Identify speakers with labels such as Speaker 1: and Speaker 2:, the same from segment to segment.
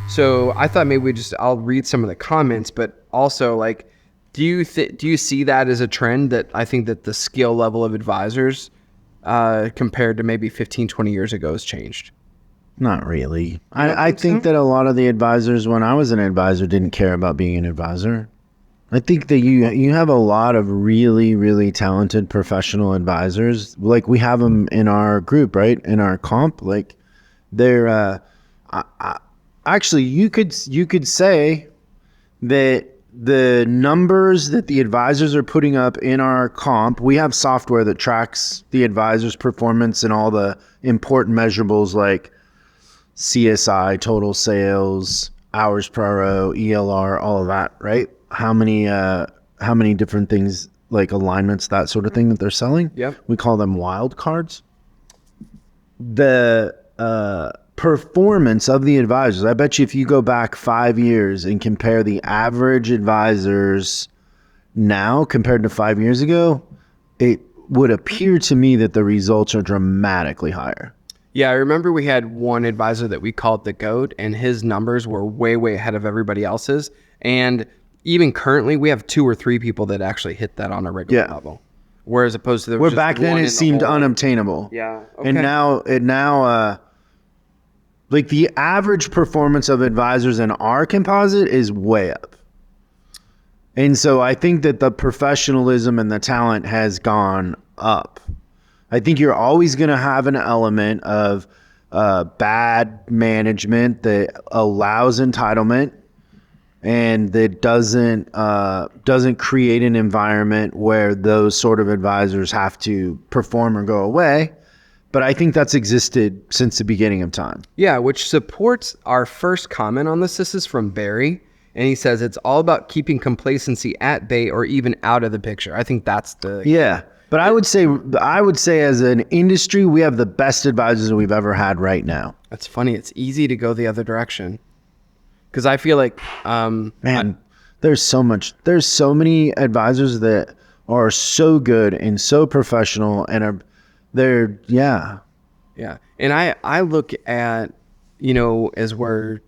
Speaker 1: So I thought maybe I'll read some of the comments, but also like, do you see that as a trend that I think that the skill level of advisors compared to maybe 15, 20 years ago has changed?
Speaker 2: Not really. I think that a lot of the advisors, when I was an advisor, didn't care about being an advisor. I think that you have a lot of really, really talented professional advisors. Like we have them in our group, right? In our comp, like they're actually you could say that the numbers that the advisors are putting up in our comp, we have software that tracks the advisor's performance and all the important measurables like CSI, total sales, hours per hour, ELR, all of that, right? How many different things like alignments, that sort of thing that they're selling.
Speaker 1: Yep.
Speaker 2: We call them wild cards. The performance of the advisors, I bet you if you go back 5 years and compare the average advisors now compared to 5 years ago, it would appear to me that the results are dramatically higher.
Speaker 1: Yeah, I remember we had one advisor that we called the GOAT, and his numbers were way, way ahead of everybody else's. And even currently, we have 2 or 3 people that actually hit that on a regular level. Whereas opposed to
Speaker 2: where back then it seemed unobtainable.
Speaker 1: Yeah. Okay.
Speaker 2: And now like the average performance of advisors in our composite is way up. And so I think that the professionalism and the talent has gone up. I think you're always going to have an element of bad management that allows entitlement and that doesn't create an environment where those sort of advisors have to perform or go away. But I think that's existed since the beginning of time.
Speaker 1: Yeah, which supports our first comment on this. This is from Barry. And he says it's all about keeping complacency at bay or even out of the picture. I think that's the...
Speaker 2: Yeah. But I would say as an industry, we have the best advisors that we've ever had right now.
Speaker 1: That's funny. It's easy to go the other direction. Because I feel like...
Speaker 2: there's so many advisors that are so good and so professional and Yeah.
Speaker 1: And I look at, as we're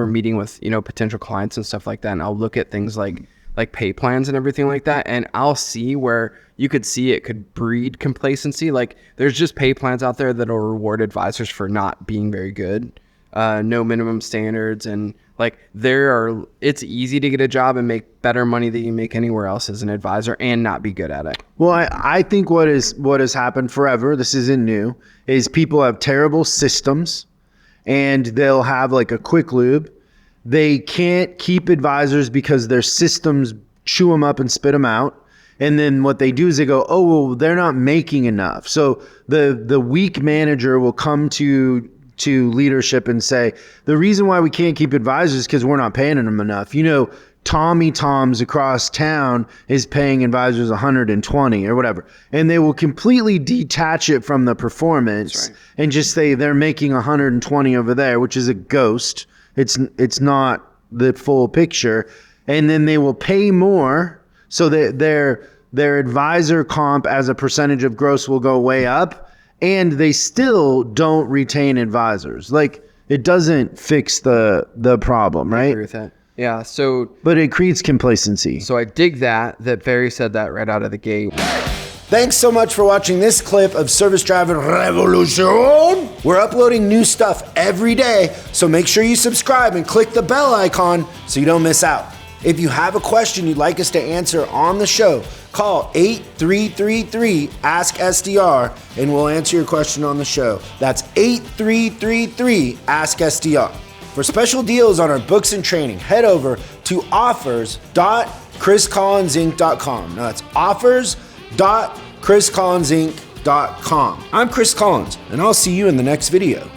Speaker 1: meeting with, potential clients and stuff like that, and I'll look at things like pay plans and everything like that, and I'll see where you could see it could breed complacency. Like there's just pay plans out there that'll reward advisors for not being very good, no minimum standards, and like it's easy to get a job and make better money than you make anywhere else as an advisor and not be good at it.
Speaker 2: Well, I think what has happened forever, this isn't new, is people have terrible systems and they'll have like a quick lube. They can't keep advisors because their systems chew them up and spit them out. And then what they do is they go, oh, well, they're not making enough. So the weak manager will come to leadership and say, the reason why we can't keep advisors is because we're not paying them enough. Tommy Tom's across town is paying advisors 120 or whatever. And they will completely detach it from the performance and just say they're making 120 over there, which is a ghost. It's not the full picture. And then they will pay more so that their advisor comp as a percentage of gross will go way up, and they still don't retain advisors. Like it doesn't fix the problem, right?
Speaker 1: I agree with that. Yeah.
Speaker 2: But it creates complacency.
Speaker 1: So I dig that Barry said that right out of the gate.
Speaker 3: Thanks so much for watching this clip of Service Driving Revolution. We're uploading new stuff every day, so make sure you subscribe and click the bell icon so you don't miss out. If you have a question you'd like us to answer on the show, call 8333-ASK-SDR and we'll answer your question on the show. That's 8333-ASK-SDR. For special deals on our books and training, head over to offers.chriscollinsinc.com. Now that's offers.chriscollinsinc.com. I'm Chris Collins, and I'll see you in the next video.